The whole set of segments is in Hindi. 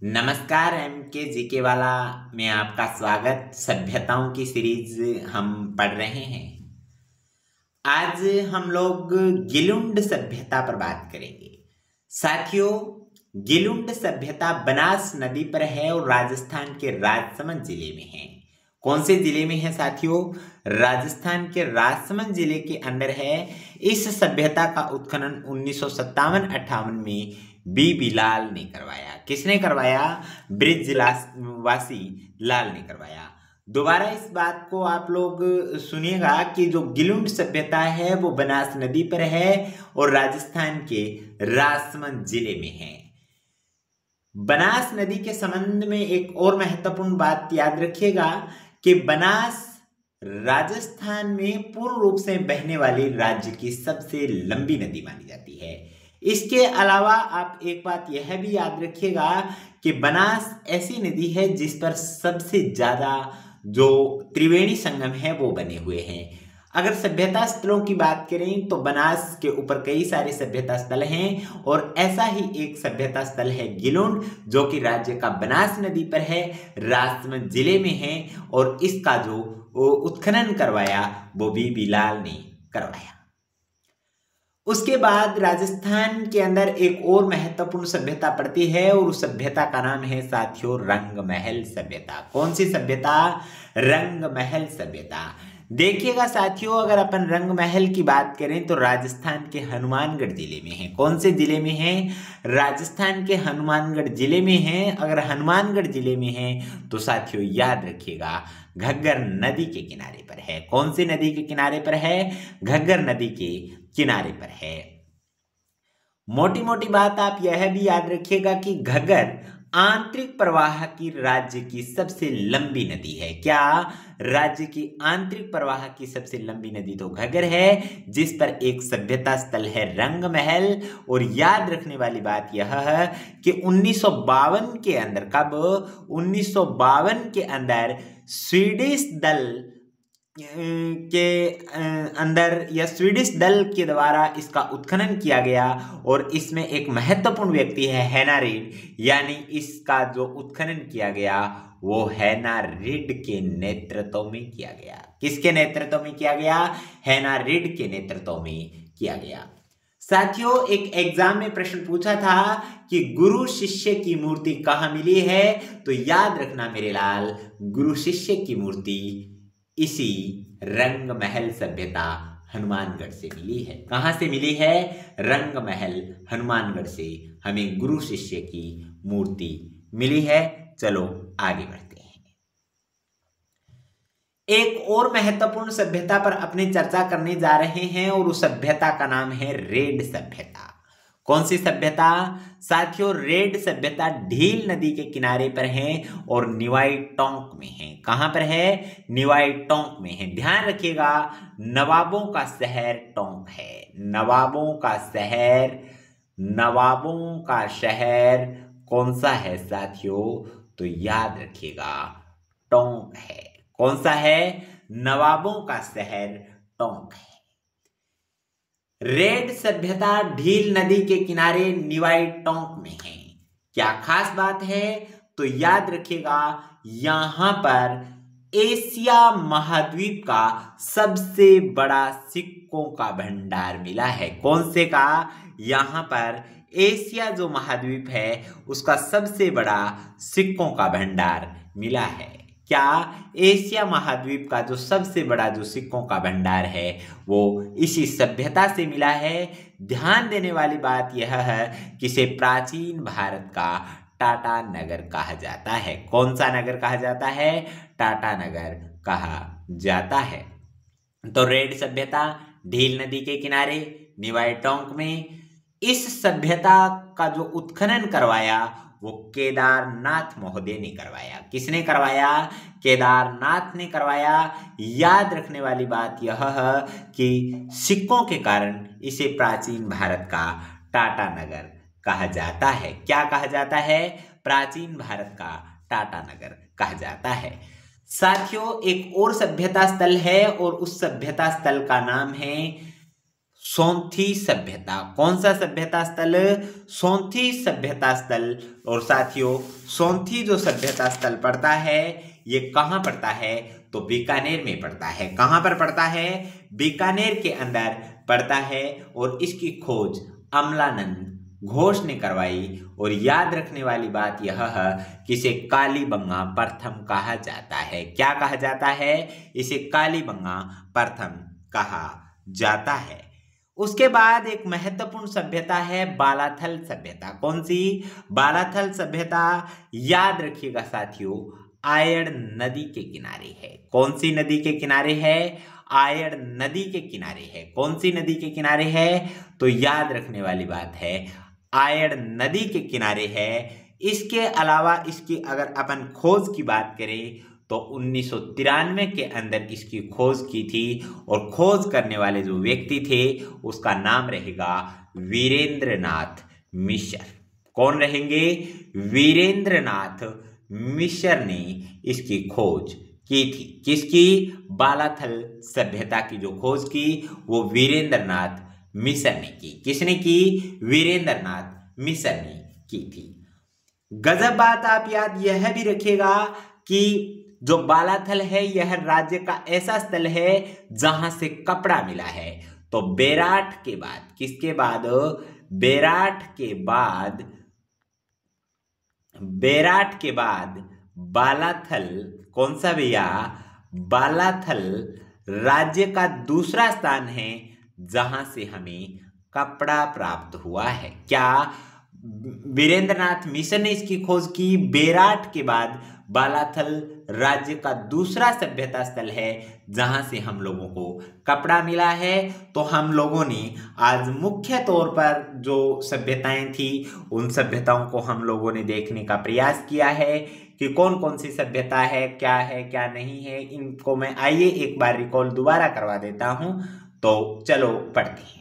नमस्कार। एम के जीके वाला में आपका स्वागत। सभ्यताओं की सीरीज हम पढ़ रहे हैं। आज हम लोग गिलुंड सभ्यता पर बात करेंगे। साथियों, गिलुंड सभ्यता बनास नदी पर है और राजस्थान के राजसमंद जिले में है। कौन से जिले में है साथियों? राजस्थान के राजसमंद जिले के अंदर है। इस सभ्यता का उत्खनन 1957-58 में बी बिलाल ने करवाया। किसने करवाया? ब्रिजवासी लाल ने करवाया। दोबारा इस बात को आप लोग सुनिएगा कि जो गिलुंड सभ्यता है वो बनास नदी पर है और राजस्थान के राजसमंद जिले में है। बनास नदी के संबंध में एक और महत्वपूर्ण बात याद रखिएगा कि बनास राजस्थान में पूर्ण रूप से बहने वाली राज्य की सबसे लंबी नदी मानी जाती है। इसके अलावा आप एक बात यह भी याद रखिएगा कि बनास ऐसी नदी है जिस पर सबसे ज्यादा जो त्रिवेणी संगम है वो बने हुए हैं। अगर सभ्यता स्थलों की बात करें तो बनास के ऊपर कई सारे सभ्यता स्थल हैं और ऐसा ही एक सभ्यता स्थल है गिलुंड, जो कि राज्य का बनास नदी पर है, राजसमंद जिले में है और इसका जो उत्खनन करवाया वो बी बिलाल ने करवाया। उसके बाद राजस्थान के अंदर एक और महत्वपूर्ण सभ्यता पड़ती है और उस सभ्यता का नाम है साथियों रंगमहल सभ्यता। कौन सी सभ्यता? रंगमहल सभ्यता। देखिएगा साथियों, अगर अपन रंगमहल की बात करें तो राजस्थान के हनुमानगढ़ जिले में है। कौन से जिले में है? राजस्थान के हनुमानगढ़ जिले में है। अगर हनुमानगढ़ जिले में है तो साथियों याद रखिएगा घग्गर नदी के किनारे पर है। कौन सी नदी के किनारे पर है? घग्गर नदी के किनारे पर है। मोटी मोटी बात आप यह भी याद रखिएगा कि घग्गर आंतरिक प्रवाह की राज्य की सबसे लंबी नदी है। क्या? राज्य की आंतरिक प्रवाह की सबसे लंबी नदी तो घग्गर है, जिस पर एक सभ्यता स्थल है रंगमहल। और याद रखने वाली बात यह है कि 1952 के अंदर, कब? 1952 के अंदर स्वीडिश दल के अंदर या स्वीडिश दल के द्वारा इसका उत्खनन किया गया और इसमें एक महत्वपूर्ण व्यक्ति है हैना रीड, यानी इसका जो उत्खनन किया गया वो हैना रीड के नेतृत्व में किया गया। किसके नेतृत्व में किया गया? हैना रीड के नेतृत्व में किया गया। साथियों, एक एग्जाम में प्रश्न पूछा था कि गुरु शिष्य की मूर्ति कहाँ मिली है, तो याद रखना मेरे लाल, गुरु शिष्य की मूर्ति इसी रंगमहल सभ्यता हनुमानगढ़ से मिली है। कहां से मिली है? रंगमहल हनुमानगढ़ से हमें गुरु शिष्य की मूर्ति मिली है। चलो आगे बढ़ते हैं। एक और महत्वपूर्ण सभ्यता पर अपनी चर्चा करने जा रहे हैं और उस सभ्यता का नाम है रेड सभ्यता। कौन सी सभ्यता? साथियों, रेड सभ्यता ढील नदी के किनारे पर है और निवाई टोंक में है। कहां पर है? निवाई टोंक में है। ध्यान रखिएगा, नवाबों का शहर टोंक है। नवाबों का शहर, नवाबों का शहर कौन सा है साथियों? तो याद रखिएगा टोंक है। कौन सा है? नवाबों का शहर टोंक है। रेड सभ्यता ढील नदी के किनारे निवाई टोंक में है। क्या खास बात है? तो याद रखिएगा यहां पर एशिया महाद्वीप का सबसे बड़ा सिक्कों का भंडार मिला है। कौन से का? यहां पर एशिया जो महाद्वीप है उसका सबसे बड़ा सिक्कों का भंडार मिला है। क्या? एशिया महाद्वीप का जो सबसे बड़ा जो सिक्कों का भंडार है वो इसी सभ्यता से मिला है। ध्यान देने वाली बात यह है कि इसे प्राचीन भारत का टाटा नगर कहा जाता है। कौन सा नगर कहा जाता है? टाटा नगर कहा जाता है। तो रेड सभ्यता ढील नदी के किनारे निवाई टोंक में। इस सभ्यता का जो उत्खनन करवाया वो केदारनाथ महोदय ने करवाया। किसने करवाया? केदारनाथ ने करवाया। याद रखने वाली बात यह है कि सिक्कों के कारण इसे प्राचीन भारत का टाटा नगर कहा जाता है। क्या कहा जाता है? प्राचीन भारत का टाटा नगर कहा जाता है। साथियों, एक और सभ्यता स्थल है और उस सभ्यता स्थल का नाम है सोंथी सभ्यता। कौन सा सभ्यता स्थल? सोंथी सभ्यता स्थल। और साथियों, सोंथी जो सभ्यता स्थल पड़ता है ये कहाँ पड़ता है? तो बीकानेर में पड़ता है। कहाँ पर पड़ता है? बीकानेर के अंदर पड़ता है। और इसकी खोज अमलानंद घोष ने करवाई। और याद रखने वाली बात यह है कि इसे कालीबंगा प्रथम कहा जाता है। क्या कहा जाता है? इसे कालीबंगा प्रथम कहा जाता है। उसके बाद एक महत्वपूर्ण सभ्यता है बालाथल सभ्यता। कौन सी? बालाथल सभ्यता। याद रखिएगा साथियों, आयड़ नदी के किनारे है। कौन सी नदी के किनारे है? आयड़ नदी के किनारे है। कौन सी नदी के किनारे है? तो याद रखने वाली बात है, आयड़ नदी के किनारे है। इसके अलावा इसकी अगर अपन खोज की बात करें तो 1993 के अंदर इसकी खोज की थी। और खोज करने वाले जो व्यक्ति थे उसका नाम रहेगा वीरेंद्रनाथ मिश्र। कौन रहेंगे? वीरेंद्रनाथ मिश्र ने इसकी खोज की थी। किसकी? बालाथल सभ्यता की जो खोज की वो वीरेंद्रनाथ मिश्र ने की। किसने की? वीरेंद्रनाथ मिश्र ने की थी। गजब बात आप याद यह भी रखिएगा कि जो बालाथल है यह राज्य का ऐसा स्थल है जहां से कपड़ा मिला है। तो बेराट के बाद, किसके बाद? बेराट के बाद, बेराट के बाद बालाथल कौन सा भैया? बालाथल राज्य का दूसरा स्थान है जहां से हमें कपड़ा प्राप्त हुआ है। क्या? वीरेंद्रनाथ मिश्र ने इसकी खोज की। बेराट के बाद बालाथल राज्य का दूसरा सभ्यता स्थल है जहां से हम लोगों को कपड़ा मिला है। तो हम लोगों ने आज मुख्य तौर पर जो सभ्यताएं थी उन सभ्यताओं को हम लोगों ने देखने का प्रयास किया है कि कौन कौन सी सभ्यता है, क्या नहीं है। इनको मैं आइए एक बार रिकॉल दोबारा करवा देता हूं। तो चलो पढ़ते हैं।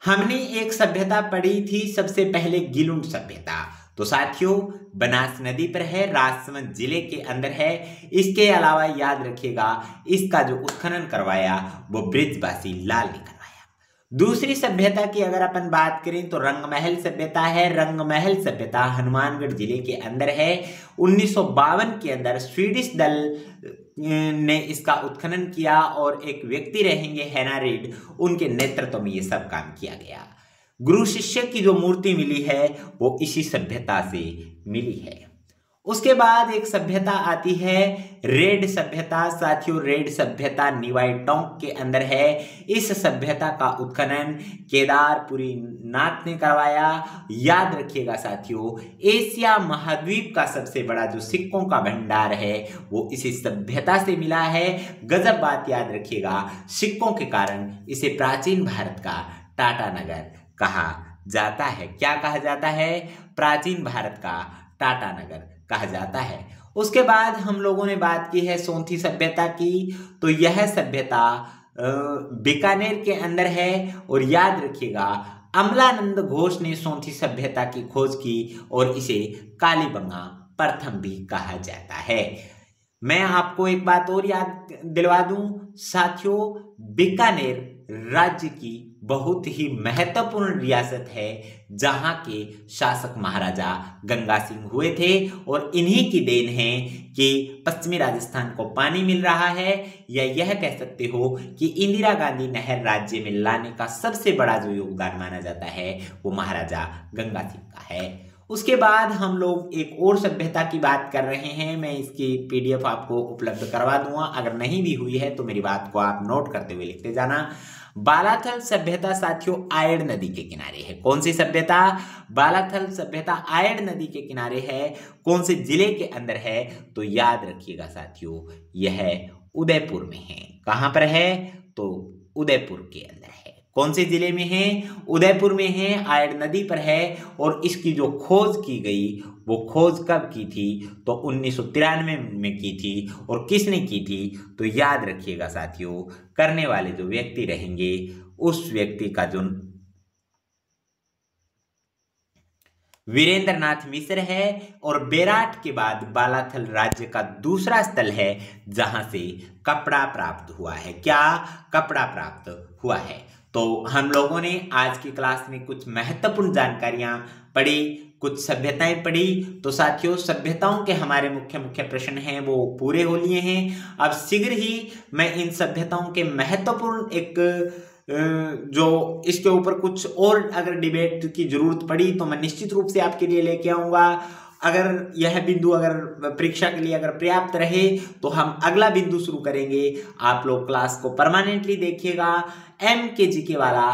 हमने एक सभ्यता पढ़ी थी सबसे पहले, गिलुंड सभ्यता। तो साथियों बनास नदी पर है, राजसमंद जिले के अंदर है। इसके अलावा याद रखिएगा इसका जो उत्खनन करवाया वो बृजवासी लाल ने करवाया। दूसरी सभ्यता की अगर अपन बात करें तो रंगमहल सभ्यता है। रंगमहल सभ्यता हनुमानगढ़ जिले के अंदर है। 1952 के अंदर स्वीडिश दल ने इसका उत्खनन किया और एक व्यक्ति रहेंगे हेना रेड, उनके नेतृत्व में ये सब काम किया गया। गुरु शिष्य की जो मूर्ति मिली है वो इसी सभ्यता से मिली है। उसके बाद एक सभ्यता आती है रेड सभ्यता। साथियों रेड सभ्यता निवाई टोंक के अंदर है। इस सभ्यता का उत्खनन केदारपुरी नाथ ने करवाया। याद रखिएगा साथियों, एशिया महाद्वीप का सबसे बड़ा जो सिक्कों का भंडार है वो इसी सभ्यता से मिला है। गजब बात याद रखिएगा, सिक्कों के कारण इसे प्राचीन भारत का टाटा नगर कहा जाता है। क्या कहा जाता है? प्राचीन भारत का टाटा नगर कहा जाता है। उसके बाद हम लोगों ने बात की है सोंथी सभ्यता की। तो यह सभ्यता बीकानेर के अंदर है। और याद रखिएगा अमलानंद घोष ने सोंथी सभ्यता की खोज की और इसे कालीबंगा प्रथम भी कहा जाता है। मैं आपको एक बात और याद दिलवा दूं साथियों, बीकानेर राज्य की बहुत ही महत्वपूर्ण रियासत है जहां के शासक महाराजा गंगा सिंह हुए थे। और इन्हीं की देन है कि पश्चिमी राजस्थान को पानी मिल रहा है, या यह कह सकते हो कि इंदिरा गांधी नहर राज्य में लाने का सबसे बड़ा जो योगदान माना जाता है वो महाराजा गंगा सिंह का है। उसके बाद हम लोग एक और सभ्यता की बात कर रहे हैं। मैं इसकी PDF आपको उपलब्ध करवा दूंगा, अगर नहीं भी हुई है तो मेरी बात को आप नोट करते हुए लिखते जाना। बालाथल सभ्यता साथियों आयड़ नदी के किनारे है। कौन सी सभ्यता? बालाथल सभ्यता आयड़ नदी के किनारे है। कौन से जिले के अंदर है? तो याद रखिएगा साथियों यह उदयपुर में है। कहां पर है? तो उदयपुर के अंदर है। कौन से जिले में है? उदयपुर में है, आयड़ नदी पर है। और इसकी जो खोज की गई वो खोज कब की थी? तो 1993 में की थी। और किसने की थी? तो याद रखिएगा साथियों करने वाले जो व्यक्ति रहेंगे उस व्यक्ति का जो वीरेंद्रनाथ मिश्र है और बेराट के बाद बालाथल राज्य का दूसरा स्थल है जहां से कपड़ा प्राप्त हुआ है। क्या कपड़ा प्राप्त हुआ है? तो हम लोगों ने आज की क्लास में कुछ महत्वपूर्ण जानकारियां पढ़ी, कुछ सभ्यताएं पढ़ी। तो साथियों, सभ्यताओं के हमारे मुख्य मुख्य प्रश्न हैं वो पूरे हो लिए हैं। अब शीघ्र ही मैं इन सभ्यताओं के महत्वपूर्ण एक जो इसके ऊपर कुछ और अगर डिबेट की जरूरत पड़ी तो मैं निश्चित रूप से आपके लिए लेके आऊंगा। अगर यह बिंदु अगर परीक्षा के लिए अगर पर्याप्त रहे तो हम अगला बिंदु शुरू करेंगे। आप लोग क्लास को परमानेंटली देखिएगा। MK जीके वाला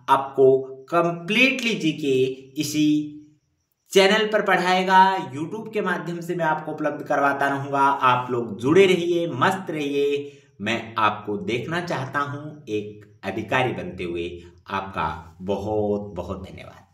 आपको कंप्लीटली जीके इसी चैनल पर पढ़ाएगा। YouTube के माध्यम से मैं आपको उपलब्ध करवाता रहूंगा। आप लोग जुड़े रहिए, मस्त रहिए। मैं आपको देखना चाहता हूं एक अधिकारी बनते हुए। आपका बहुत बहुत धन्यवाद।